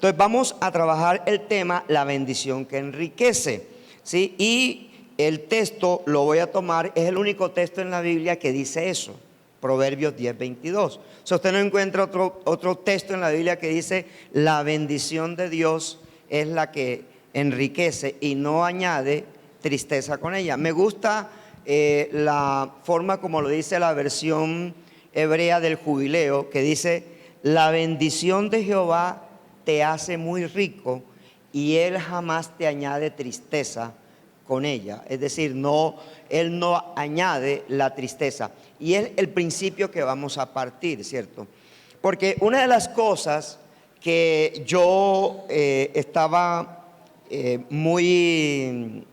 Entonces vamos a trabajar el tema, la bendición que enriquece, ¿sí? Y el texto lo voy a tomar, es el único texto en la Biblia que dice eso, Proverbios 10:22. O sea, usted no encuentra otro texto en la Biblia que dice la bendición de Dios es la que enriquece y no añade tristeza con ella. Me gusta la forma como lo dice la versión hebrea del Jubileo, que dice: la bendición de Jehová te hace muy rico y Él jamás te añade tristeza con ella. Es decir, Él no añade la tristeza. Y es el principio que vamos a partir, ¿cierto? Porque una de las cosas que yo estaba muy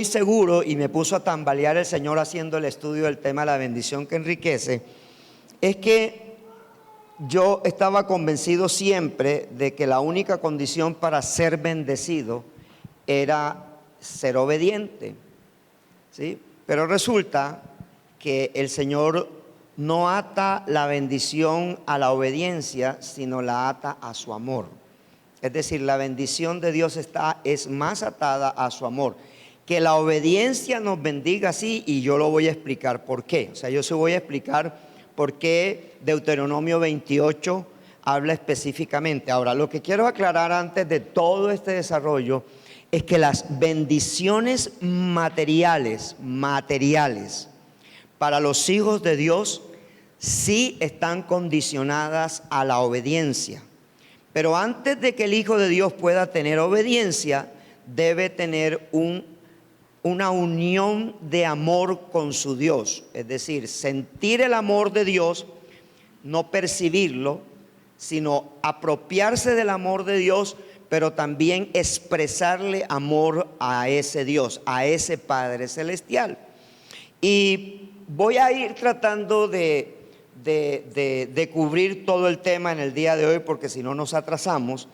seguro y me puso a tambalear el Señor haciendo el estudio del tema de la bendición que enriquece, es que yo estaba convencido siempre de que la única condición para ser bendecido era ser obediente, ¿sí? Pero resulta que el Señor no ata la bendición a la obediencia, sino la ata a su amor. Es decir, la bendición de Dios es más atada a su amor. Que la obediencia nos bendiga así, y yo lo voy a explicar por qué. O sea, yo se voy a explicar por qué Deuteronomio 28 habla específicamente. Ahora, lo que quiero aclarar antes de todo este desarrollo es que las bendiciones materiales para los hijos de Dios sí están condicionadas a la obediencia. Pero antes de que el Hijo de Dios pueda tener obediencia, debe tener una unión de amor con su Dios. Es decir, sentir el amor de Dios, no percibirlo, sino apropiarse del amor de Dios, pero también expresarle amor a ese Dios, a ese Padre Celestial. Y voy a ir tratando de cubrir todo el tema en el día de hoy, porque si no nos atrasamos,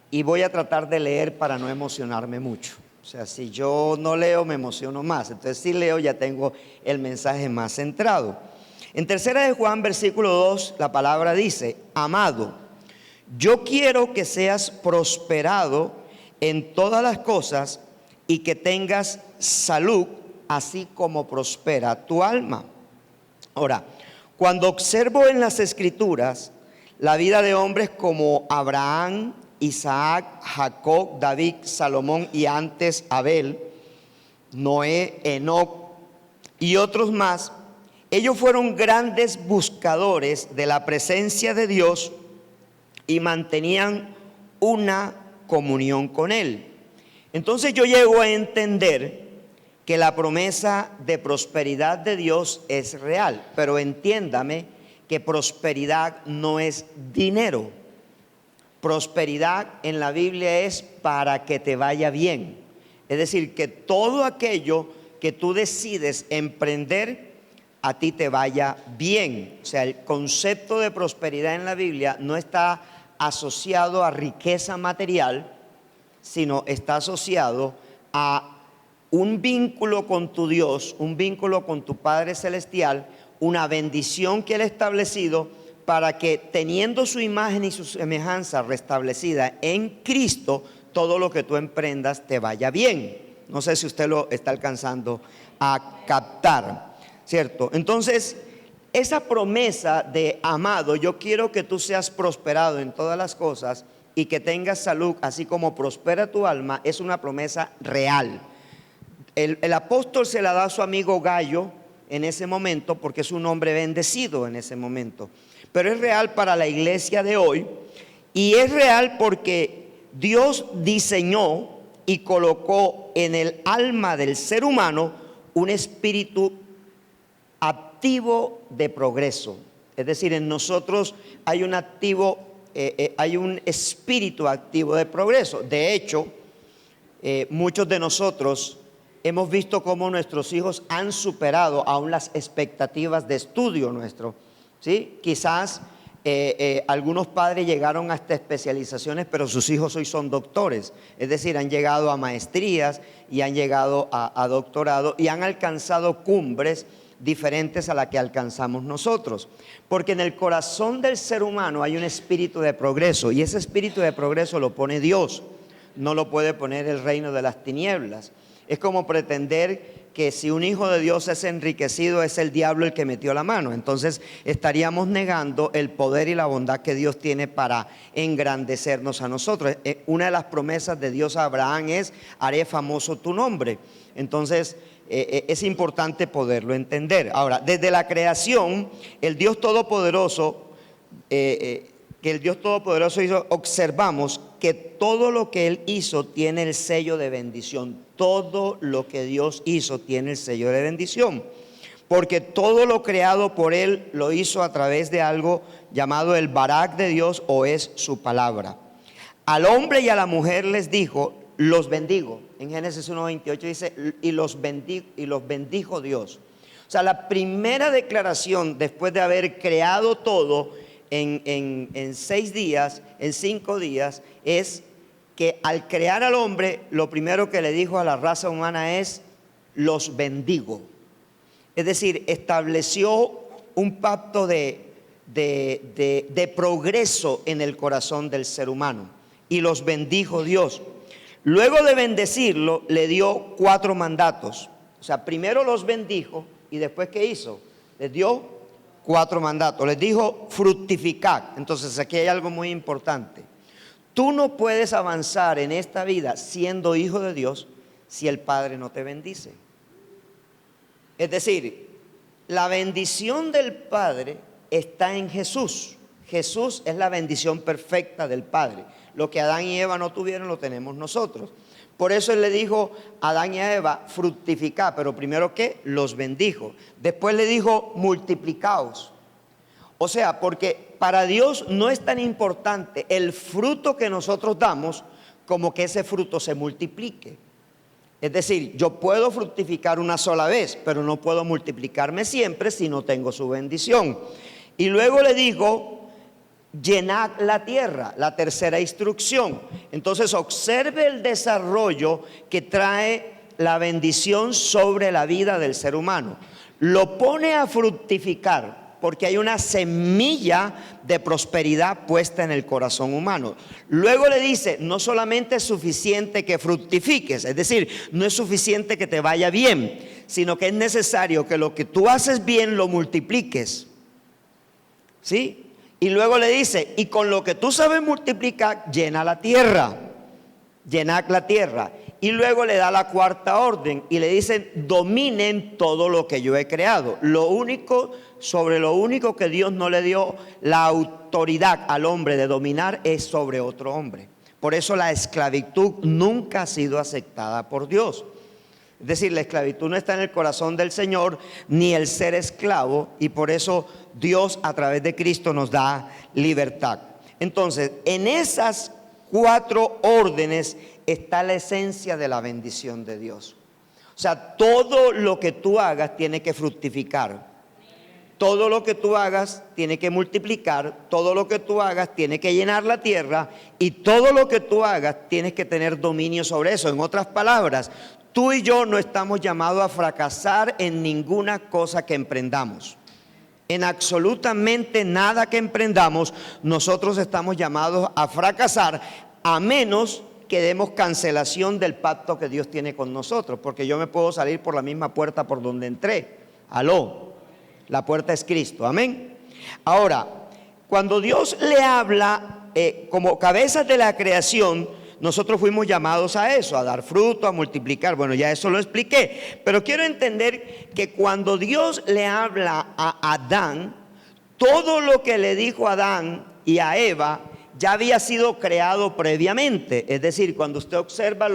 y voy a tratar de leer para no emocionarme mucho. O sea, si yo no leo me emociono más, entonces si leo ya tengo el mensaje más centrado. En 3 de Juan versículo 2 la palabra dice: amado, yo quiero que seas prosperado en todas las cosas y que tengas salud, así como prospera tu alma. Ahora, cuando observo en las Escrituras la vida de hombres como Abraham, Isaac, Jacob, David, Salomón y antes Abel, Noé, Enoc y otros más, ellos fueron grandes buscadores de la presencia de Dios y mantenían una comunión con Él. Entonces yo llego a entender que la promesa de prosperidad de Dios es real, pero entiéndame que prosperidad no es dinero. Prosperidad en la Biblia es para que te vaya bien. Es decir, que todo aquello que tú decides emprender, a ti te vaya bien. O sea, el concepto de prosperidad en la Biblia no está asociado a riqueza material, sino está asociado a un vínculo con tu Dios, un vínculo con tu Padre Celestial, una bendición que Él ha establecido para que, teniendo su imagen y su semejanza restablecida en Cristo, todo lo que tú emprendas te vaya bien. No sé si usted lo está alcanzando a captar, ¿cierto? Entonces, esa promesa de amado, yo quiero que tú seas prosperado en todas las cosas y que tengas salud, así como prospera tu alma, es una promesa real. El apóstol se la da a su amigo Gallo en ese momento porque es un hombre bendecido en ese momento. Pero es real para la iglesia de hoy, y es real porque Dios diseñó y colocó en el alma del ser humano un espíritu activo de progreso. Es decir, en nosotros hay un espíritu activo de progreso. De hecho, muchos de nosotros hemos visto cómo nuestros hijos han superado aún las expectativas de estudio nuestro, ¿sí? Quizás algunos padres llegaron hasta especializaciones, pero sus hijos hoy son doctores. Es decir, han llegado a maestrías y han llegado a doctorado y han alcanzado cumbres diferentes a la que alcanzamos nosotros. Porque en el corazón del ser humano hay un espíritu de progreso, y ese espíritu de progreso lo pone Dios, no lo puede poner el reino de las tinieblas. Es como pretender que si un hijo de Dios es enriquecido, es el diablo el que metió la mano. Entonces estaríamos negando el poder y la bondad que Dios tiene para engrandecernos a nosotros. Una de las promesas de Dios a Abraham es: haré famoso tu nombre. Entonces es importante poderlo entender. Ahora, desde la creación, el Dios Todopoderoso, hizo, observamos que todo lo que Él hizo tiene el sello de bendición. Todo lo que Dios hizo tiene el sello de bendición. Porque todo lo creado por Él lo hizo a través de algo llamado el Barak de Dios, o es su palabra. Al hombre y a la mujer les dijo: los bendigo. En Génesis 1:28 dice: y los bendijo Dios. O sea, la primera declaración después de haber creado todo en 6 días, en 5 días, es que al crear al hombre, lo primero que le dijo a la raza humana es: los bendigo. Es decir, estableció un pacto de progreso en el corazón del ser humano, y los bendijo Dios. Luego de bendecirlo, le dio 4 mandatos. O sea, primero los bendijo, y después, ¿qué hizo? Les dio 4 mandatos. Les dijo: fructificad. Entonces aquí hay algo muy importante. Tú no puedes avanzar en esta vida siendo hijo de Dios si el Padre no te bendice. Es decir, la bendición del Padre está en Jesús. Jesús es la bendición perfecta del Padre. Lo que Adán y Eva no tuvieron, lo tenemos nosotros. Por eso Él le dijo a Adán y a Eva: fructificad. Pero primero, ¿qué? Los bendijo. Después le dijo: multiplicaos. O sea, porque para Dios no es tan importante el fruto que nosotros damos como que ese fruto se multiplique. Es decir, yo puedo fructificar una sola vez, pero no puedo multiplicarme siempre si no tengo su bendición. Y luego le dijo: llenad la tierra, la tercera instrucción. Entonces observe el desarrollo que trae la bendición sobre la vida del ser humano. Lo pone a fructificar porque hay una semilla de prosperidad puesta en el corazón humano. Luego le dice: no solamente es suficiente que fructifiques, es decir, no es suficiente que te vaya bien, sino que es necesario que lo que tú haces bien lo multipliques. ¿Sí? Y luego le dice: y con lo que tú sabes multiplicar, llena la tierra. Llenad la tierra. Y luego le da la 4ª orden y le dice: dominen todo lo que yo he creado. Sobre lo único que Dios no le dio la autoridad al hombre de dominar es sobre otro hombre. Por eso la esclavitud nunca ha sido aceptada por Dios. Es decir, la esclavitud no está en el corazón del Señor, ni el ser esclavo, y por eso Dios a través de Cristo nos da libertad. Entonces, en esas 4 órdenes está la esencia de la bendición de Dios. O sea, todo lo que tú hagas tiene que fructificar. Todo lo que tú hagas tiene que multiplicar, todo lo que tú hagas tiene que llenar la tierra, y todo lo que tú hagas tienes que tener dominio sobre eso. En otras palabras, tú y yo no estamos llamados a fracasar en ninguna cosa que emprendamos. En absolutamente nada que emprendamos, nosotros estamos llamados a fracasar, a menos que demos cancelación del pacto que Dios tiene con nosotros, porque yo me puedo salir por la misma puerta por donde entré. Aló. La puerta es Cristo, amén. Ahora, cuando Dios le habla como cabezas de la creación, nosotros fuimos llamados a eso, a dar fruto, a multiplicar. Bueno, ya eso lo expliqué, pero quiero entender que cuando Dios le habla a Adán, todo lo que le dijo a Adán y a Eva ya había sido creado previamente. Es decir, cuando usted observa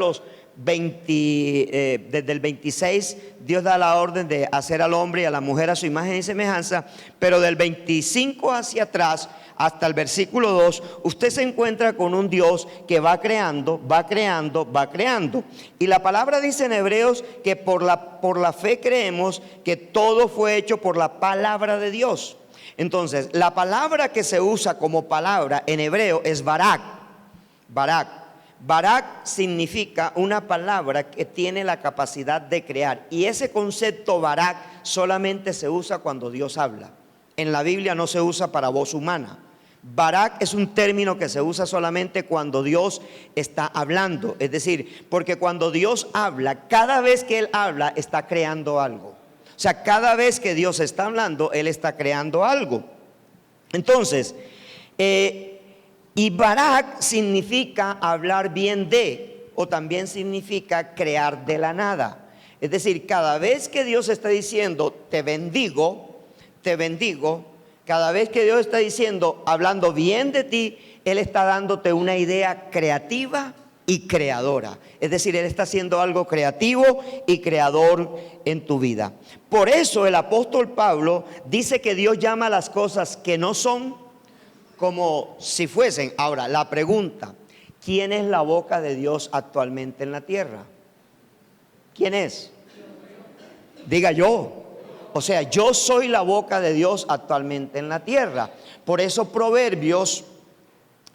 desde el 26, Dios da la orden de hacer al hombre y a la mujer a su imagen y semejanza, pero del 25 hacia atrás, hasta el versículo 2, usted se encuentra con un Dios que va creando, va creando, va creando. Y la palabra dice en Hebreos que por la fe creemos que todo fue hecho por la palabra de Dios. Entonces, la palabra que se usa como palabra en hebreo es barak. Barak. Barak significa una palabra que tiene la capacidad de crear. Y ese concepto Barak solamente se usa cuando Dios habla. En la Biblia no se usa para voz humana. Barak es un término que se usa solamente cuando Dios está hablando. Es decir, porque cuando Dios habla, cada vez que Él habla, está creando algo. O sea, cada vez que Dios está hablando, Él está creando algo. Entonces, y Barak significa hablar bien de, o también significa crear de la nada. Es decir, cada vez que Dios está diciendo, te bendigo, cada vez que Dios está diciendo, hablando bien de ti, Él está dándote una idea creativa y creadora. Es decir, Él está haciendo algo creativo y creador en tu vida. Por eso el apóstol Pablo dice que Dios llama a las cosas que no son como si fuesen. Ahora, la pregunta, ¿quién es la boca de Dios actualmente en la tierra? ¿Quién es? Diga yo. O sea, yo soy la boca de Dios actualmente en la tierra. Por eso Proverbios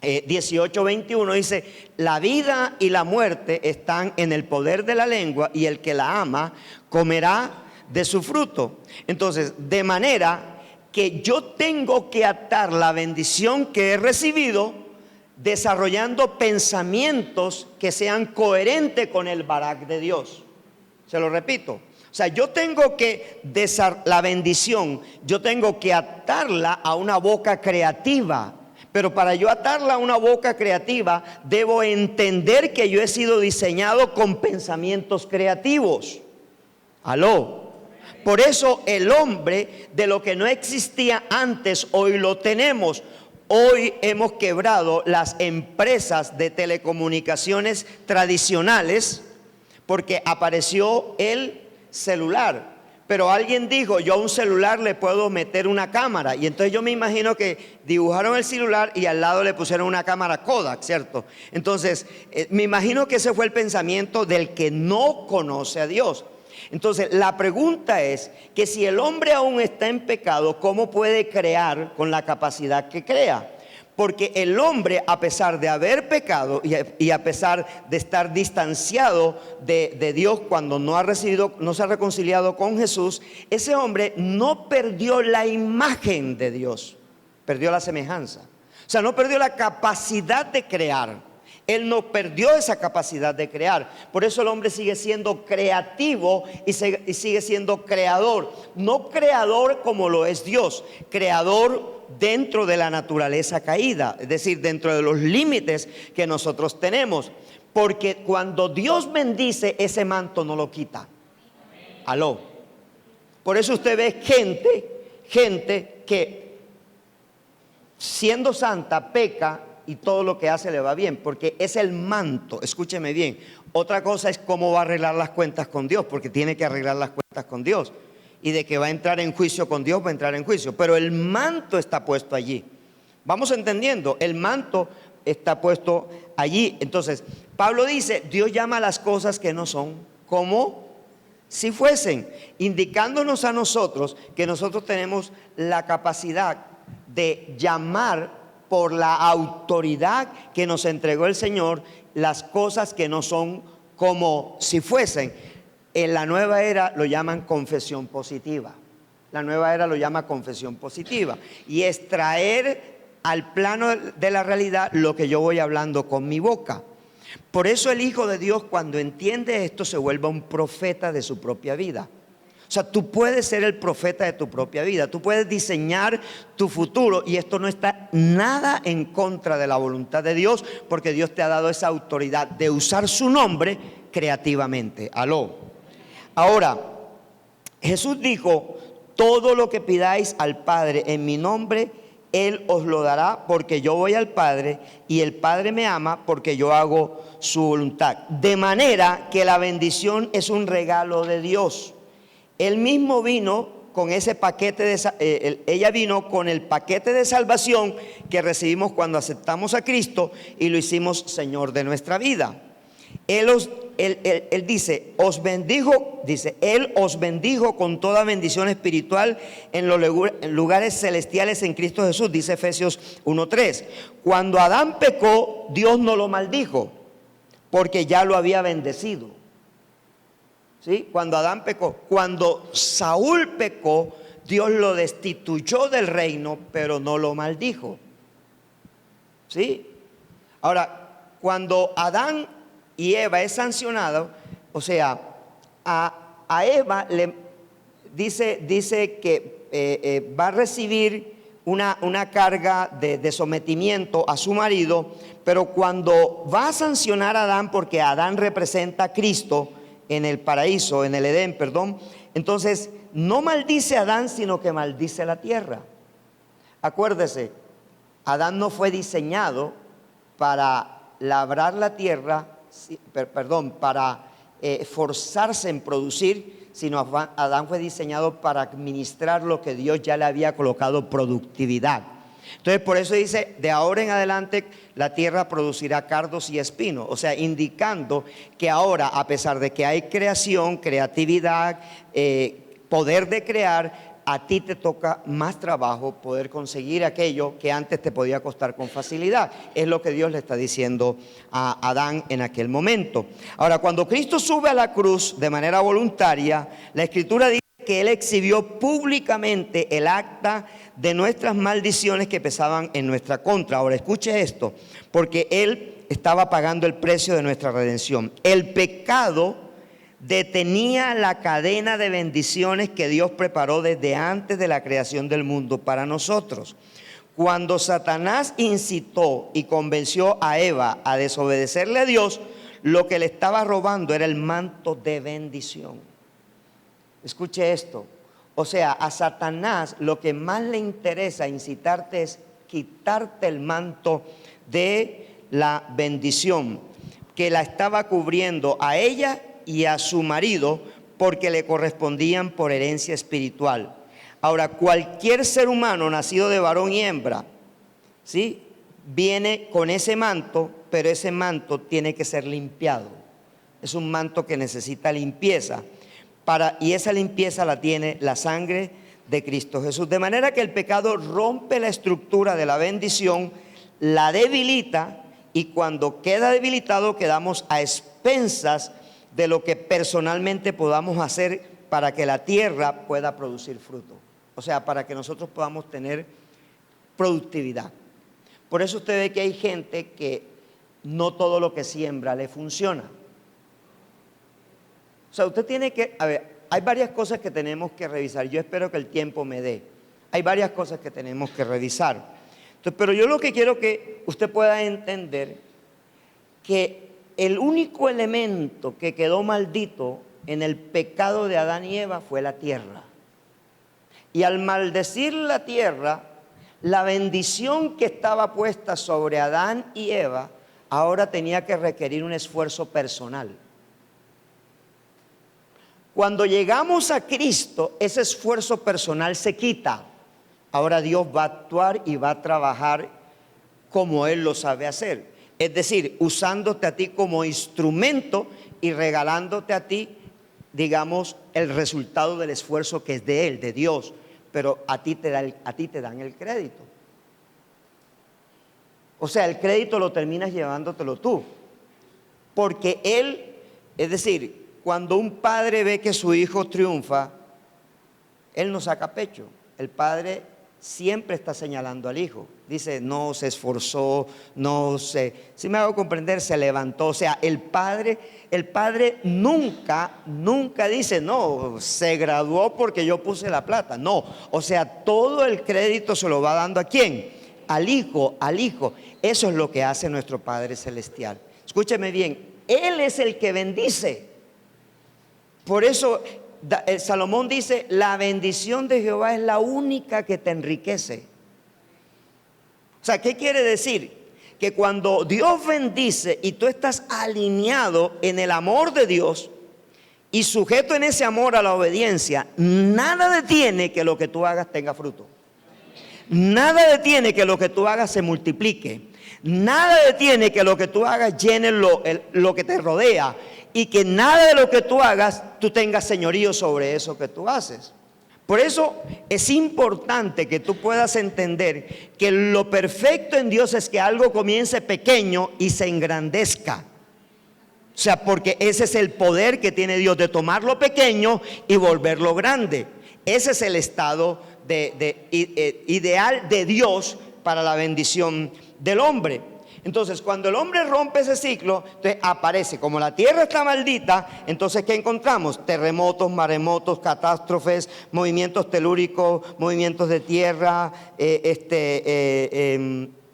18:21 dice, la vida y la muerte están en el poder de la lengua y el que la ama comerá de su fruto. Entonces, de manera que yo tengo que atar la bendición que he recibido desarrollando pensamientos que sean coherentes con el Barak de Dios. Se lo repito. O sea, yo tengo que la bendición, yo tengo que atarla a una boca creativa. Pero para yo atarla a una boca creativa, debo entender que yo he sido diseñado con pensamientos creativos. ¿Aló? Por eso el hombre, de lo que no existía antes, hoy lo tenemos. Hoy hemos quebrado las empresas de telecomunicaciones tradicionales porque apareció el celular. Pero alguien dijo, yo a un celular le puedo meter una cámara. Y entonces yo me imagino que dibujaron el celular y al lado le pusieron una cámara Kodak, ¿cierto? Entonces, me imagino que ese fue el pensamiento del que no conoce a Dios. Entonces, la pregunta es que si el hombre aún está en pecado, ¿cómo puede crear con la capacidad que crea? Porque el hombre, a pesar de haber pecado y a pesar de estar distanciado de Dios cuando no se ha reconciliado con Jesús, ese hombre no perdió la imagen de Dios, perdió la semejanza. O sea, no perdió la capacidad de crear. Él no perdió esa capacidad de crear. Por eso el hombre sigue siendo creativo y sigue siendo creador. No creador como lo es Dios, creador dentro de la naturaleza caída, es decir, dentro de los límites que nosotros tenemos. Porque cuando Dios bendice, ese manto no lo quita. Aló. Por eso usted ve gente que siendo santa peca y todo lo que hace le va bien, porque es el manto. Escúcheme bien. Otra cosa es cómo va a arreglar las cuentas con Dios, porque tiene que arreglar las cuentas con Dios. Y de que va a entrar en juicio con Dios, va a entrar en juicio. Pero el manto está puesto allí. Vamos entendiendo, el manto está puesto allí. Entonces, Pablo dice, Dios llama a las cosas que no son como si fuesen, indicándonos a nosotros que nosotros tenemos la capacidad de llamar por la autoridad que nos entregó el Señor, las cosas que no son como si fuesen. En la nueva era lo llaman confesión positiva. La nueva era lo llama confesión positiva. Y es traer al plano de la realidad lo que yo voy hablando con mi boca. Por eso el Hijo de Dios, cuando entiende esto, se vuelve un profeta de su propia vida. O sea, tú puedes ser el profeta de tu propia vida, tú puedes diseñar tu futuro y esto no está nada en contra de la voluntad de Dios, porque Dios te ha dado esa autoridad de usar su nombre creativamente. Aló. Ahora, Jesús dijo, todo lo que pidáis al Padre en mi nombre, Él os lo dará, porque yo voy al Padre y el Padre me ama porque yo hago su voluntad. De manera que la bendición es un regalo de Dios. Él mismo vino con ese paquete ella vino con el paquete de salvación que recibimos cuando aceptamos a Cristo y lo hicimos Señor de nuestra vida. Él dice, Él os bendijo con toda bendición espiritual en los lugares celestiales en Cristo Jesús, dice Efesios 1:3. Cuando Adán pecó, Dios no lo maldijo. porque ya lo había bendecido. ¿Sí? Cuando Adán pecó, cuando Saúl pecó, Dios lo destituyó del reino, pero no lo maldijo. ¿Sí? Ahora, cuando Adán y Eva es sancionado, o sea, a Eva le dice que va a recibir una carga de sometimiento a su marido, pero cuando va a sancionar a Adán, porque Adán representa a Cristo en el paraíso, en el Edén, perdón, entonces no maldice a Adán, sino que maldice la tierra. Acuérdese, Adán no fue diseñado para labrar la tierra, para esforzarse en producir, sino Adán fue diseñado para administrar lo que Dios ya le había colocado, productividad. Entonces por eso dice, de ahora en adelante la tierra producirá cardos y espinos, o sea, indicando que ahora, a pesar de que hay creación, creatividad, poder de crear, a ti te toca más trabajo poder conseguir aquello que antes te podía costar con facilidad. Es lo que Dios le está diciendo a Adán en aquel momento. Ahora, cuando Cristo sube a la cruz de manera voluntaria, la Escritura dice que Él exhibió públicamente el acta de nuestras maldiciones que pesaban en nuestra contra. Ahora, escuche esto, porque Él estaba pagando el precio de nuestra redención. El pecado detenía la cadena de bendiciones que Dios preparó desde antes de la creación del mundo para nosotros. Cuando Satanás incitó y convenció a Eva a desobedecerle a Dios, lo que le estaba robando era el manto de bendición. Escuche esto, o sea, a Satanás lo que más le interesa incitarte es quitarte el manto de la bendición que la estaba cubriendo a ella y a su marido, porque le correspondían por herencia espiritual. Ahora, cualquier ser humano nacido de varón y hembra, ¿sí?, viene con ese manto, pero ese manto tiene que ser limpiado. Es un manto que necesita limpieza, y esa limpieza la tiene la sangre de Cristo Jesús. De manera que el pecado rompe la estructura de la bendición, la debilita, y cuando queda debilitado quedamos a expensas de lo que personalmente podamos hacer para que la tierra pueda producir fruto. O sea, para que nosotros podamos tener productividad. Por eso usted ve que hay gente que no todo lo que siembra le funciona. O sea, usted tiene que, hay varias cosas que tenemos que revisar. Yo espero que el tiempo me dé. Hay varias cosas que tenemos que revisar. Entonces, pero yo lo que quiero que usted pueda entender que el único elemento que quedó maldito en el pecado de Adán y Eva fue la tierra. Y al maldecir la tierra, la bendición que estaba puesta sobre Adán y Eva ahora tenía que requerir un esfuerzo personal. Cuando llegamos a Cristo, ese esfuerzo personal se quita. Ahora Dios va a actuar y va a trabajar como Él lo sabe hacer. Es decir, usándote a ti como instrumento y regalándote a ti, digamos, el resultado del esfuerzo que es de Él, de Dios. Pero a ti te dan el crédito. O sea, el crédito lo terminas llevándotelo tú. Porque Él, es decir, cuando un padre ve que su hijo triunfa, Él no saca pecho. El padre siempre está señalando al hijo. Dice, no se esforzó, si me hago comprender, se levantó. O sea, el padre nunca dice, no, se graduó porque yo puse la plata. No, o sea, todo el crédito se lo va dando ¿a quién? Al hijo. Eso es lo que hace nuestro Padre Celestial. Escúcheme bien, Él es el que bendice. Por eso Salomón dice, la bendición de Jehová es la única que te enriquece. O sea, ¿qué quiere decir? Que cuando Dios bendice y tú estás alineado en el amor de Dios y sujeto en ese amor a la obediencia, nada detiene que lo que tú hagas tenga fruto. Nada detiene que lo que tú hagas se multiplique. Nada detiene que lo que tú hagas llene lo que te rodea. Y que nada de lo que tú hagas, tú tengas señorío sobre eso que tú haces. Por eso es importante que tú puedas entender que lo perfecto en Dios es que algo comience pequeño y se engrandezca. O sea, porque ese es el poder que tiene Dios de tomar lo pequeño y volverlo grande. Ese es el estado ideal de Dios para la bendición del hombre. Entonces, cuando el hombre rompe ese ciclo, entonces aparece, como la tierra está maldita, entonces ¿qué encontramos? Terremotos, maremotos, catástrofes, movimientos telúricos, movimientos de tierra,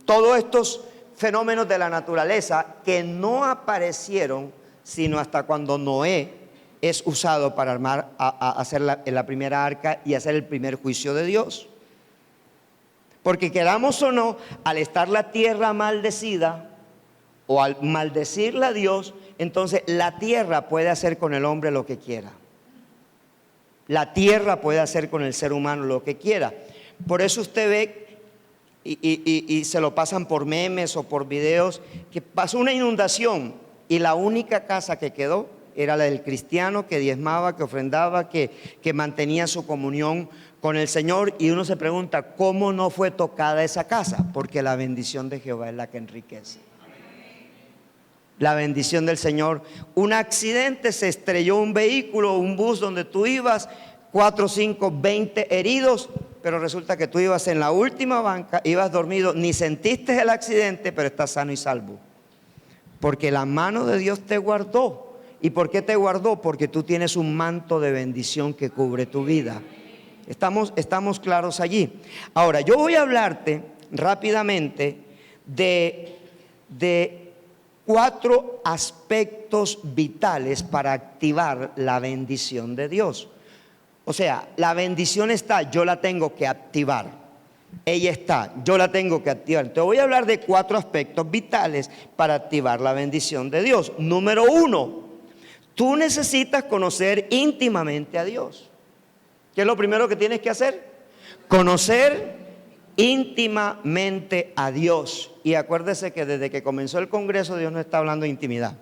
todos estos fenómenos de la naturaleza que no aparecieron sino hasta cuando Noé es usado para hacer la primera arca y hacer el primer juicio de Dios. Porque queramos o no, al estar la tierra maldecida o al maldecirla a Dios, entonces la tierra puede hacer con el hombre lo que quiera. La tierra puede hacer con el ser humano lo que quiera. Por eso usted ve y se lo pasan por memes o por videos, que pasó una inundación y la única casa que quedó era la del cristiano que diezmaba, que ofrendaba, que mantenía su comunión con el Señor. Y uno se pregunta, ¿cómo no fue tocada esa casa? Porque la bendición de Jehová es la que enriquece. La bendición del Señor. Un accidente, se estrelló un vehículo, un bus donde tú ibas, 4, 5, 20 heridos, pero resulta que tú ibas en la última banca, ibas dormido, ni sentiste el accidente, pero estás sano y salvo. Porque la mano de Dios te guardó. ¿Y por qué te guardó? Porque tú tienes un manto de bendición que cubre tu vida. Estamos claros allí. Ahora, yo voy a hablarte rápidamente de 4 aspectos vitales para activar la bendición de Dios. O sea, la bendición está, yo la tengo que activar. Ella está, yo la tengo que activar. Te voy a hablar de 4 aspectos vitales para activar la bendición de Dios. Número 1, tú necesitas conocer íntimamente a Dios. ¿Qué es lo primero que tienes que hacer? Conocer íntimamente a Dios. Y acuérdese que desde que comenzó el Congreso, Dios no está hablando de intimidad.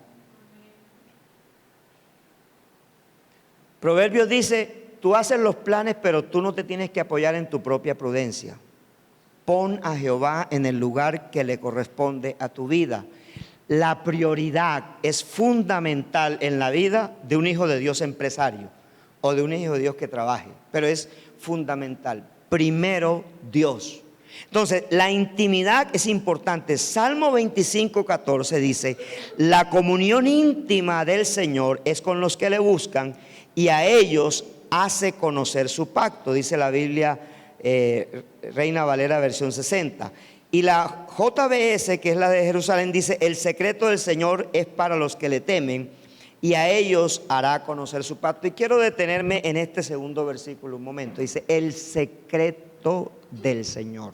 Proverbios dice, tú haces los planes, pero tú no te tienes que apoyar en tu propia prudencia. Pon a Jehová en el lugar que le corresponde a tu vida. La prioridad es fundamental en la vida de un hijo de Dios empresario o de un hijo de Dios que trabaje, pero es fundamental. Primero Dios. Entonces, la intimidad es importante. Salmo 25:14 dice, la comunión íntima del Señor es con los que le buscan y a ellos hace conocer su pacto, dice la Biblia Reina Valera versión 60. Y la JBS, que es la de Jerusalén, dice, el secreto del Señor es para los que le temen y a ellos hará conocer su pacto. Y quiero detenerme en este segundo versículo un momento. Dice, el secreto del Señor.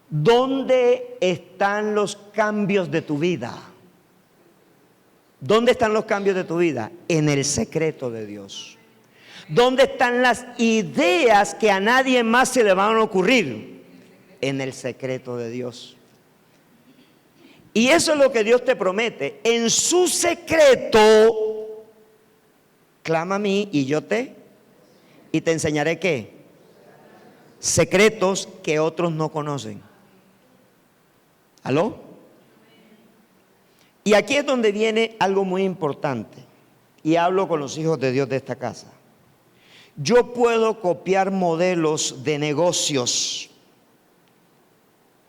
¿Dónde están los cambios de tu vida? ¿Dónde están los cambios de tu vida? En el secreto de Dios. ¿Dónde están las ideas que a nadie más se le van a ocurrir? En el secreto de Dios. Y eso es lo que Dios te promete. En su secreto, clama a mí y yo te enseñaré ¿qué? Secretos que otros no conocen. ¿Aló? Y aquí es donde viene algo muy importante. Y hablo con los hijos de Dios de esta casa. Yo puedo copiar modelos de negocios,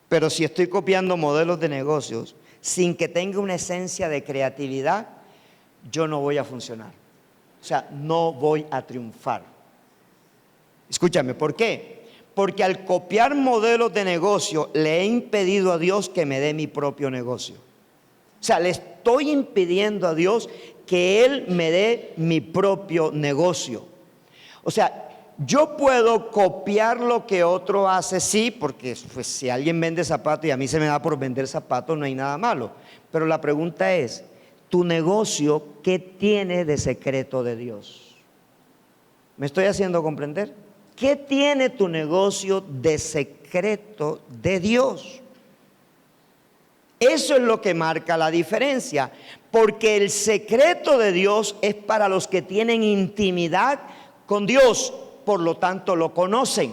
pero si estoy copiando modelos de negocios sin que tenga una esencia de creatividad, yo no voy a funcionar. O sea, no voy a triunfar. Escúchame, ¿por qué? Porque al copiar modelos de negocio le he impedido a Dios que me dé mi propio negocio. O sea, le estoy impidiendo a Dios que Él me dé mi propio negocio. O sea, yo puedo copiar lo que otro hace, sí, porque pues, si alguien vende zapatos y a mí se me da por vender zapatos, no hay nada malo. Pero la pregunta es, ¿tu negocio qué tiene de secreto de Dios? ¿Me estoy haciendo comprender? ¿Qué tiene tu negocio de secreto de Dios? Eso es lo que marca la diferencia, porque el secreto de Dios es para los que tienen intimidad con Dios, por lo tanto lo conocen.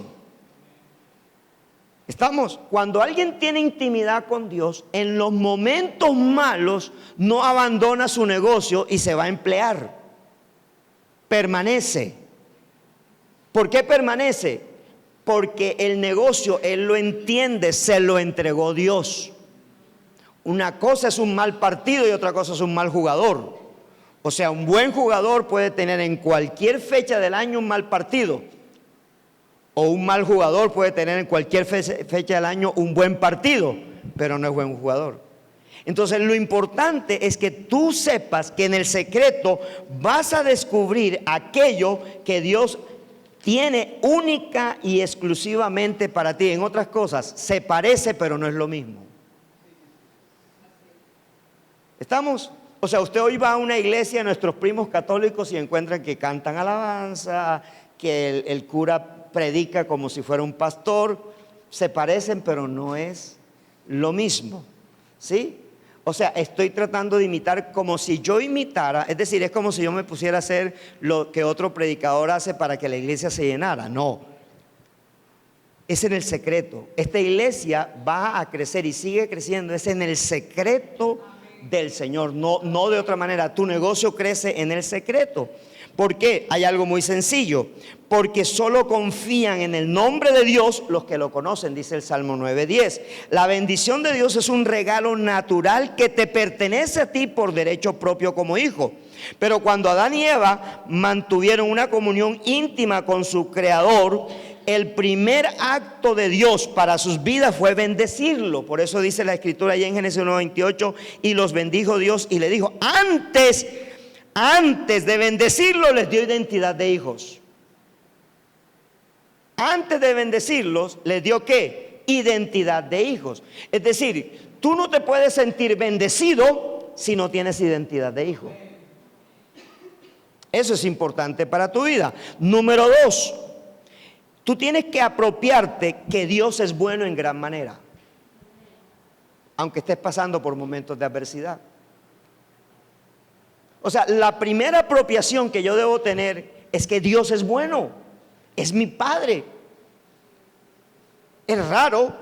Estamos, cuando alguien tiene intimidad con Dios, en los momentos malos no abandona su negocio y se va a emplear. Permanece. ¿Por qué permanece? Porque el negocio, él lo entiende, se lo entregó Dios. Una cosa es un mal partido y otra cosa es un mal jugador. O sea, un buen jugador puede tener en cualquier fecha del año un mal partido. O un mal jugador puede tener en cualquier fecha del año un buen partido, pero no es buen jugador. Entonces, lo importante es que tú sepas que en el secreto vas a descubrir aquello que Dios tiene única y exclusivamente para ti. En otras cosas, se parece, pero no es lo mismo. ¿Estamos? O sea, usted hoy va a una iglesia de nuestros primos católicos y encuentran que cantan alabanza, que el cura predica como si fuera un pastor. Se parecen, pero no es lo mismo, ¿sí? O sea, estoy tratando de imitar como si yo imitara, es decir, es como si yo me pusiera a hacer lo que otro predicador hace para que la iglesia se llenara. No, es en el secreto. Esta iglesia va a crecer y sigue creciendo, es en el secreto del Señor, no de otra manera. Tu negocio crece en el secreto. ¿Por qué? Hay algo muy sencillo. Porque solo confían en el nombre de Dios los que lo conocen, dice el Salmo 9:10. La bendición de Dios es un regalo natural que te pertenece a ti por derecho propio como hijo. Pero cuando Adán y Eva mantuvieron una comunión íntima con su Creador, el primer acto de Dios para sus vidas fue bendecirlo. Por eso dice la Escritura allá en Génesis 1:28, y los bendijo Dios y le dijo, antes de bendecirlo les dio identidad de hijos. Antes de bendecirlos les dio ¿qué? Identidad de hijos. Es decir, tú no te puedes sentir bendecido si no tienes identidad de hijo. Eso es importante para tu vida. Número 2, tú tienes que apropiarte que Dios es bueno en gran manera, aunque estés pasando por momentos de adversidad. O sea, la primera apropiación que yo debo tener es que Dios es bueno, es mi Padre. Es raro,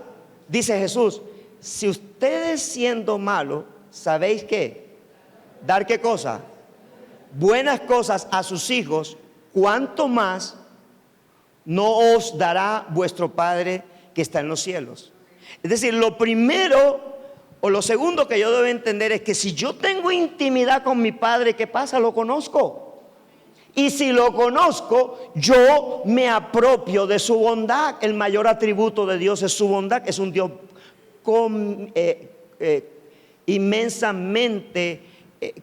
dice Jesús, si ustedes siendo malos, ¿sabéis qué? ¿Dar qué cosa? Buenas cosas a sus hijos, ¿cuánto más no os dará vuestro Padre que está en los cielos? Es decir, lo primero o lo segundo que yo debo entender es que si yo tengo intimidad con mi Padre, ¿qué pasa? Lo conozco. Y si lo conozco, yo me apropio de su bondad. El mayor atributo de Dios es su bondad. Es un Dios inmensamente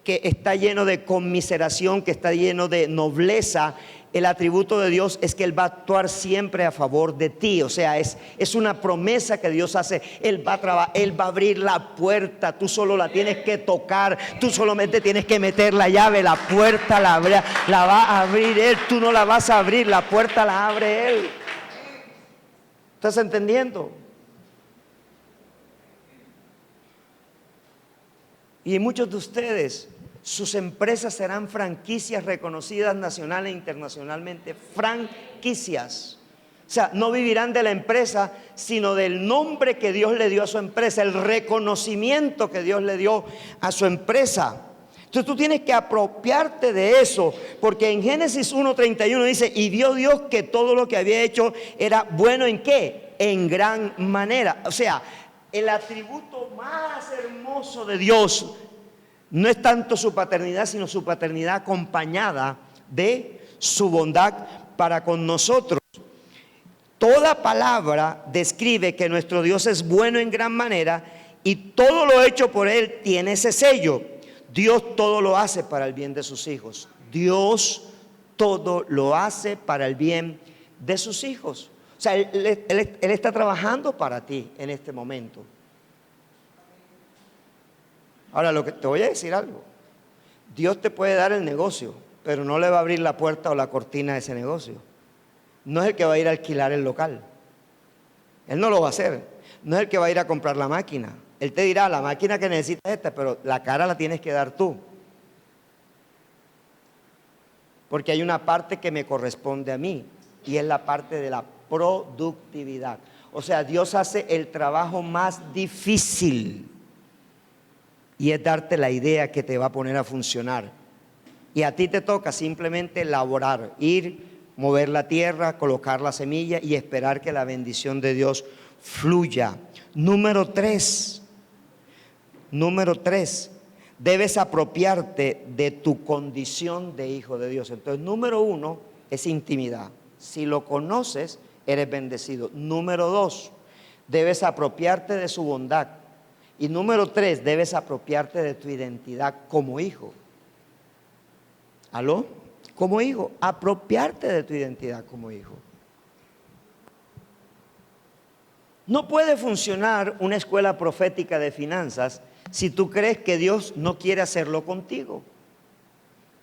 que está lleno de conmiseración, que está lleno de nobleza. El atributo de Dios es que Él va a actuar siempre a favor de ti. O sea, es una promesa que Dios hace. Él va a abrir la puerta. Tú solo la tienes que tocar. Tú solamente tienes que meter la llave. La puerta la va a abrir Él. Tú no la vas a abrir. La puerta la abre Él. ¿Estás entendiendo? Y muchos de ustedes, sus empresas serán franquicias reconocidas nacional e internacionalmente. Franquicias. O sea, no vivirán de la empresa, sino del nombre que Dios le dio a su empresa, el reconocimiento que Dios le dio a su empresa. Entonces tú tienes que apropiarte de eso, porque en Génesis 1:31 dice, y vio Dios que todo lo que había hecho era bueno. ¿En qué? En gran manera. O sea, el atributo más hermoso de Dios no es tanto su paternidad, sino su paternidad acompañada de su bondad para con nosotros. Toda palabra describe que nuestro Dios es bueno en gran manera y todo lo hecho por Él tiene ese sello. Dios todo lo hace para el bien de sus hijos. Dios todo lo hace para el bien de sus hijos. O sea, Él está trabajando para ti en este momento. Ahora, te voy a decir algo. Dios te puede dar el negocio, pero no le va a abrir la puerta o la cortina de ese negocio. No es el que va a ir a alquilar el local. Él no lo va a hacer. No es el que va a ir a comprar la máquina. Él te dirá, la máquina que necesitas es esta, pero la cara la tienes que dar tú. Porque hay una parte que me corresponde a mí, y es la parte de la productividad. O sea, Dios hace el trabajo más difícil y es darte la idea que te va a poner a funcionar. Y a ti te toca simplemente laborar, ir, mover la tierra, colocar la semilla y esperar que la bendición de Dios fluya. Número tres, debes apropiarte de tu condición de hijo de Dios. Entonces, número uno es intimidad. Si lo conoces, eres bendecido. Número dos, debes apropiarte de su bondad. Y número tres, debes apropiarte de tu identidad como hijo. ¿Aló? Como hijo, apropiarte de tu identidad como hijo. No puede funcionar una escuela profética de finanzas si tú crees que Dios no quiere hacerlo contigo.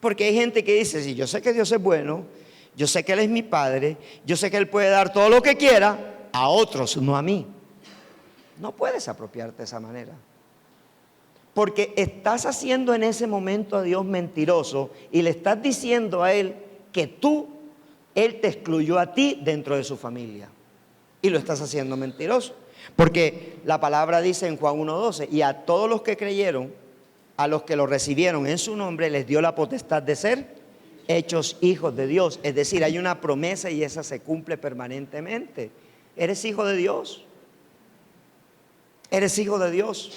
Porque hay gente que dice, sí, yo sé que Dios es bueno, yo sé que Él es mi Padre, yo sé que Él puede dar todo lo que quiera a otros, no a mí. No puedes apropiarte de esa manera. Porque estás haciendo en ese momento a Dios mentiroso y le estás diciendo a Él que Él te excluyó a ti dentro de su familia. Y lo estás haciendo mentiroso. Porque la palabra dice en Juan 1:12, y a todos los que creyeron, a los que lo recibieron en su nombre, les dio la potestad de ser hechos hijos de Dios. Es decir, hay una promesa y esa se cumple permanentemente. Eres hijo de Dios. Eres hijo de Dios.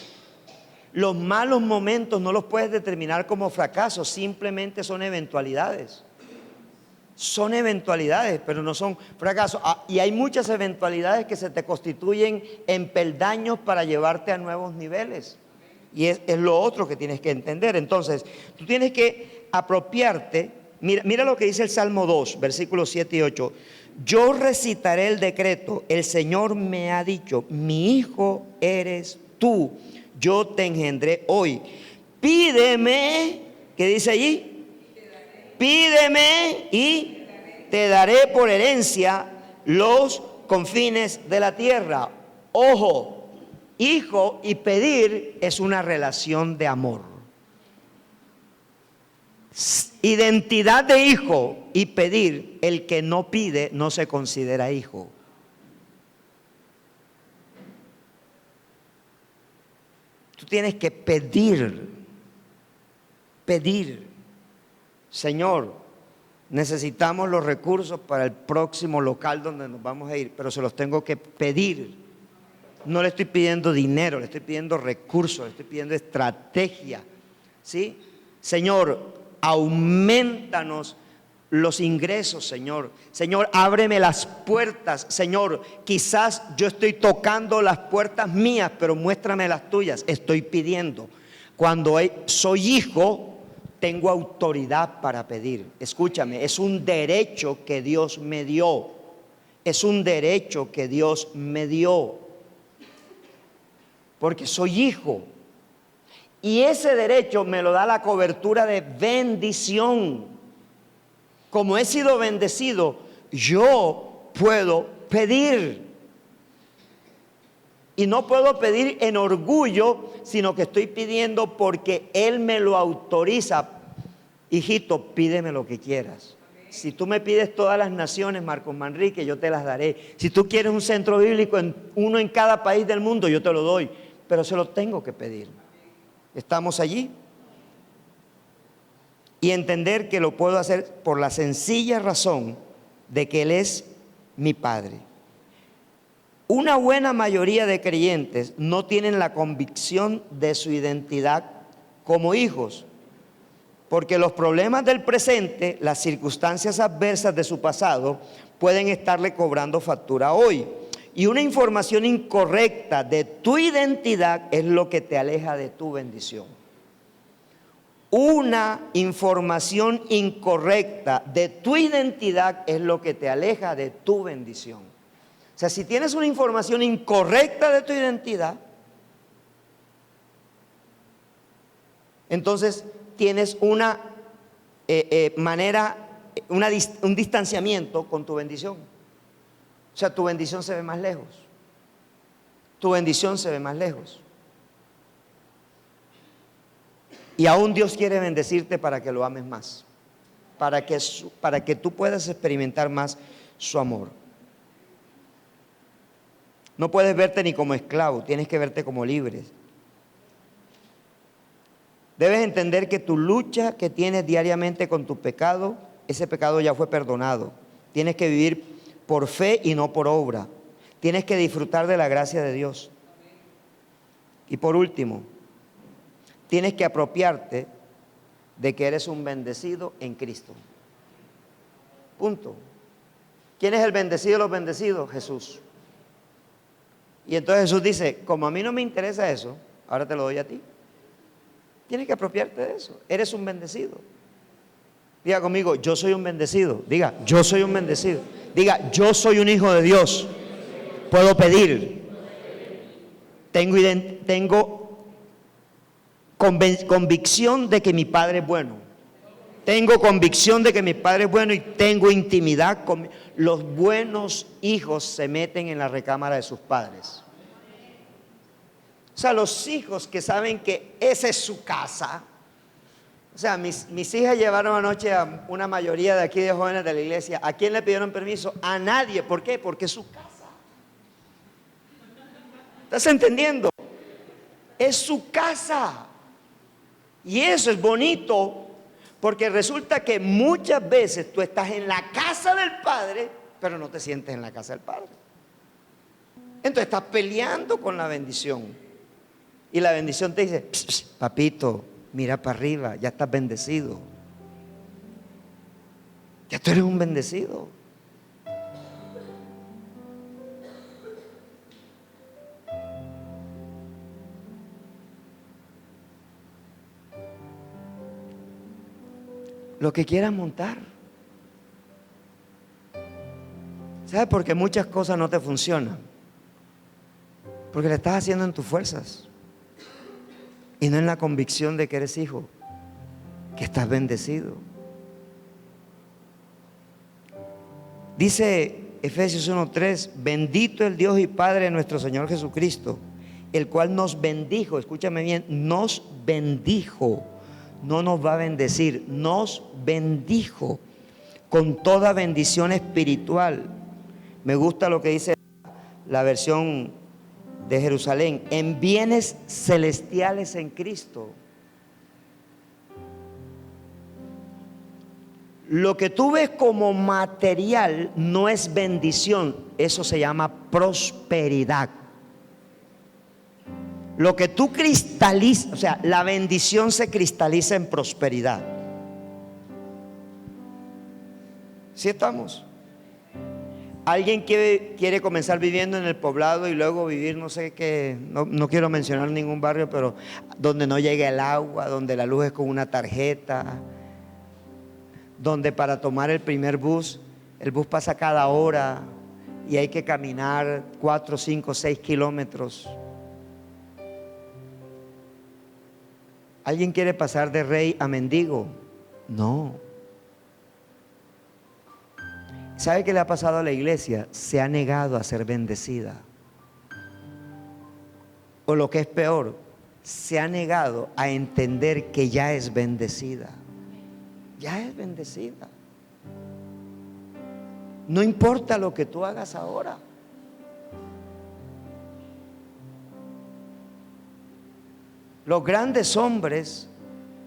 Los malos momentos no los puedes determinar como fracasos, simplemente son eventualidades. Son eventualidades, pero no son fracasos. Y hay muchas eventualidades que se te constituyen en peldaños para llevarte a nuevos niveles. Y es lo otro que tienes que entender. Entonces, tú tienes que apropiarte. Mira lo que dice el Salmo 2, versículos 7 y 8. Yo recitaré el decreto. El Señor me ha dicho, mi hijo eres tú. Yo te engendré hoy. Pídeme, ¿qué dice allí? Pídeme y te daré por herencia los confines de la tierra. Ojo, hijo y pedir es una relación de amor. Identidad de hijo y pedir, el que no pide no se considera hijo. Tú tienes que pedir. Señor, necesitamos los recursos para el próximo local donde nos vamos a ir, pero se los tengo que pedir. No le estoy pidiendo dinero, le estoy pidiendo recursos, le estoy pidiendo estrategia. ¿Sí? Señor, aumentanos los ingresos, Señor. Señor, ábreme las puertas. Señor, quizás yo estoy tocando las puertas mías, pero muéstrame las tuyas. Estoy pidiendo. Cuando soy hijo, tengo autoridad para pedir. Escúchame, es un derecho que Dios me dio. Es un derecho que Dios me dio. Porque soy hijo. Y ese derecho me lo da la cobertura de bendición. Como he sido bendecido, yo puedo pedir. Y no puedo pedir en orgullo, sino que estoy pidiendo porque Él me lo autoriza. Hijito, pídeme lo que quieras. Si tú me pides todas las naciones, Marcos Manrique, yo te las daré. Si tú quieres un centro bíblico, uno en cada país del mundo, yo te lo doy. Pero se lo tengo que pedir. ¿Estamos allí? Y entender que lo puedo hacer por la sencilla razón de que Él es mi Padre. Una buena mayoría de creyentes no tienen la convicción de su identidad como hijos, porque los problemas del presente, las circunstancias adversas de su pasado, pueden estarle cobrando factura hoy. Y una información incorrecta de tu identidad es lo que te aleja de tu bendición. Una información incorrecta de tu identidad es lo que te aleja de tu bendición. O sea, si tienes una información incorrecta de tu identidad, entonces tienes una un distanciamiento con tu bendición. O sea, tu bendición se ve más lejos. Tu bendición se ve más lejos. Y aún Dios quiere bendecirte para que lo ames más, para que tú puedas experimentar más su amor. No puedes verte ni como esclavo, tienes que verte como libre. Debes entender que tu lucha que tienes diariamente con tu pecado, ese pecado ya fue perdonado. Tienes que vivir por fe y no por obra. Tienes que disfrutar de la gracia de Dios. Y por último, tienes que apropiarte de que eres un bendecido en Cristo. Punto. ¿Quién es el bendecido de los bendecidos? Jesús. Y entonces Jesús dice, como a mí no me interesa eso, ahora te lo doy a ti. Tienes que apropiarte de eso. Eres un bendecido. Diga conmigo, yo soy un bendecido. Diga, yo soy un bendecido. Diga, yo soy un hijo de Dios. Puedo pedir. Tengo convicción de que mi Padre es bueno. Tengo convicción de que mi Padre es bueno y tengo intimidad con los buenos hijos. Se meten en la recámara de sus padres. O sea, los hijos que saben que esa es su casa. O sea, mis hijas llevaron anoche a una mayoría de aquí de jóvenes de la iglesia. ¿A quién le pidieron permiso? A nadie. ¿Por qué? Porque es su casa. ¿Estás entendiendo? Es su casa. Y eso es bonito. Porque resulta que muchas veces tú estás en la casa del Padre, pero no te sientes en la casa del Padre. Entonces estás peleando con la bendición. Y la bendición te dice, pss, pss, papito, mira para arriba, ya estás bendecido. Ya tú eres un bendecido. Lo que quieras montar. ¿Sabes por qué muchas cosas no te funcionan? Porque le estás haciendo en tus fuerzas y no en la convicción de que eres hijo, que estás bendecido. Dice Efesios 1:3, bendito el Dios y Padre de nuestro Señor Jesucristo, el cual nos bendijo, escúchame bien, nos bendijo. No nos va a bendecir, nos bendijo con toda bendición espiritual. Me gusta lo que dice la versión de Jerusalén, en bienes celestiales en Cristo. Lo que tú ves como material no es bendición, eso se llama prosperidad. Lo que tú cristalizas, o sea, la bendición se cristaliza en prosperidad. ¿Sí estamos? Alguien quiere comenzar viviendo en el poblado y luego vivir, no sé qué, no quiero mencionar ningún barrio, pero donde no llega el agua, donde la luz es con una tarjeta, donde para tomar el primer bus, el bus pasa cada hora y hay que caminar 4, 5, 6 kilómetros. ¿Alguien quiere pasar de rey a mendigo? No. ¿Sabe qué le ha pasado a la iglesia? Se ha negado a ser bendecida. O lo que es peor, se ha negado a entender que ya es bendecida. Ya es bendecida. No importa lo que tú hagas ahora. Los grandes hombres,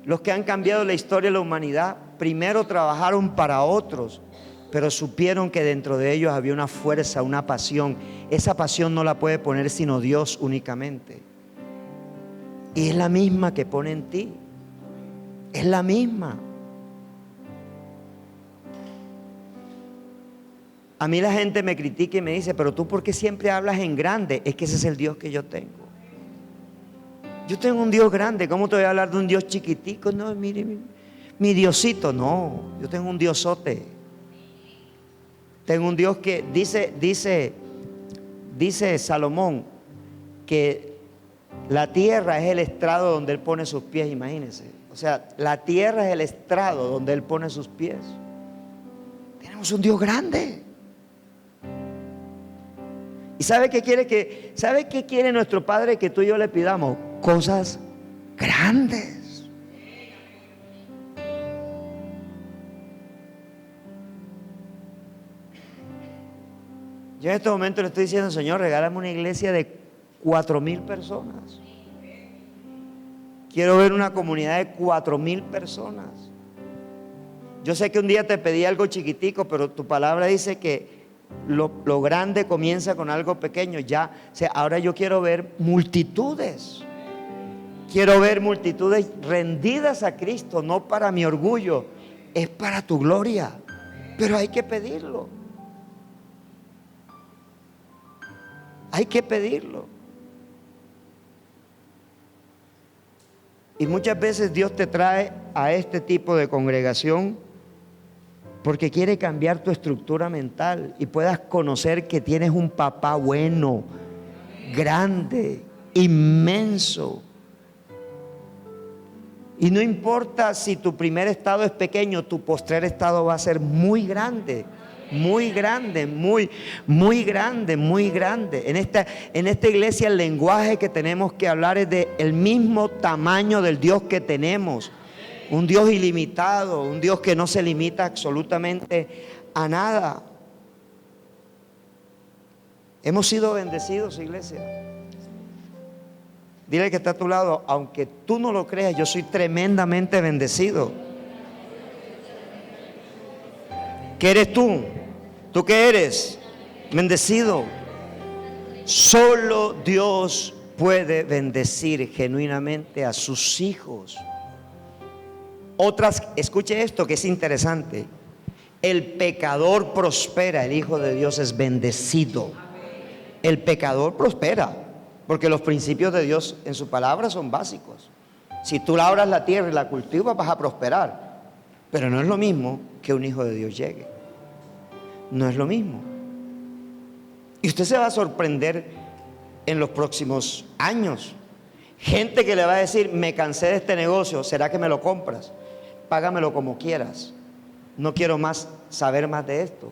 los que han cambiado la historia de la humanidad, primero trabajaron para otros, pero supieron que dentro de ellos había una fuerza, una pasión. Esa pasión no la puede poner sino Dios únicamente. Y es la misma que pone en ti. Es la misma. A mí la gente me critica y me dice, pero tú ¿por qué siempre hablas en grande? Es que ese es el Dios que yo tengo. Yo tengo un Dios grande, ¿cómo te voy a hablar de un Dios chiquitico? No, mire, mi Diosito, no, yo tengo un Diosote. Tengo un Dios que dice Salomón que la tierra es el estrado donde Él pone sus pies, imagínense. O sea, la tierra es el estrado donde Él pone sus pies. Tenemos un Dios grande. ¿Y sabe qué quiere nuestro Padre que tú y yo le pidamos? Cosas grandes. Yo en este momento le estoy diciendo, Señor, regálame una iglesia de 4,000 personas. Quiero ver una comunidad de 4,000 personas. Yo sé que un día te pedí algo chiquitico, pero tu palabra dice que lo grande comienza con algo pequeño. Ya, o sea, ahora yo quiero ver multitudes. Quiero ver multitudes rendidas a Cristo, no para mi orgullo, es para tu gloria. Pero hay que pedirlo. Hay que pedirlo. Y muchas veces Dios te trae a este tipo de congregación porque quiere cambiar tu estructura mental y puedas conocer que tienes un papá bueno, grande, inmenso. Y no importa si tu primer estado es pequeño, tu postrer estado va a ser muy grande. Muy grande, muy grande, muy grande. En esta iglesia el lenguaje que tenemos que hablar es del mismo tamaño del Dios que tenemos. Un Dios ilimitado, un Dios que no se limita absolutamente a nada. Hemos sido bendecidos, iglesia. Dile que está a tu lado, aunque tú no lo creas, yo soy tremendamente bendecido. ¿Qué eres tú? ¿Tú qué eres? Bendecido. Solo Dios puede bendecir genuinamente a sus hijos. Escuche esto que es interesante. El pecador prospera, el Hijo de Dios es bendecido. El pecador prospera, porque los principios de Dios en su palabra son básicos. Si tú labras la tierra y la cultivas, vas a prosperar. Pero no es lo mismo que un hijo de Dios llegue. No es lo mismo. Y usted se va a sorprender en los próximos años. Gente que le va a decir, me cansé de este negocio, ¿será que me lo compras? Págamelo como quieras. No quiero más saber más de esto.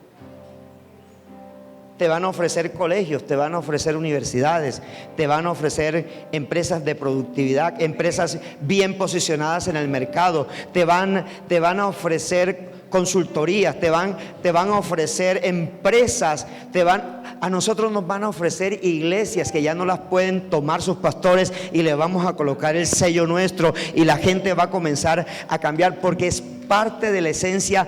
Te van a ofrecer colegios, te van a ofrecer universidades, te van a ofrecer empresas de productividad, empresas bien posicionadas en el mercado, te van a ofrecer consultorías, te van a ofrecer empresas, a nosotros nos van a ofrecer iglesias que ya no las pueden tomar sus pastores y le vamos a colocar el sello nuestro y la gente va a comenzar a cambiar porque es parte de la esencia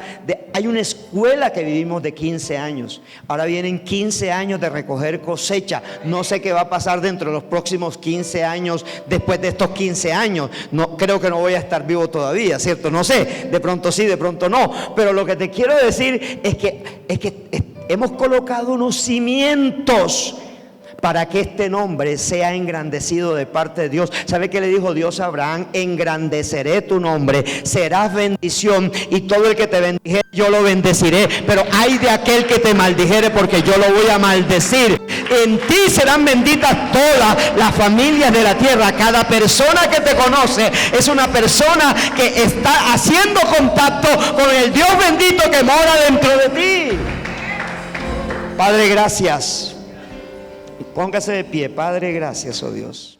hay una escuela que vivimos de 15 años. Ahora vienen 15 años de recoger cosecha. No sé qué va a pasar dentro de los próximos 15 años, después de estos 15 años. No, creo que no voy a estar vivo todavía, ¿cierto? No sé, de pronto sí, de pronto no. Pero lo que te quiero decir es que hemos colocado unos cimientos para que este nombre sea engrandecido de parte de Dios. ¿Sabe qué le dijo Dios a Abraham? Engrandeceré tu nombre, serás bendición y todo el que te bendijere yo lo bendeciré, pero ay de aquel que te maldijere porque yo lo voy a maldecir. En ti serán benditas todas las familias de la tierra. Cada persona que te conoce es una persona que está haciendo contacto con el Dios bendito que mora dentro de ti. Padre, gracias. Póngase de pie. Padre, gracias, oh Dios.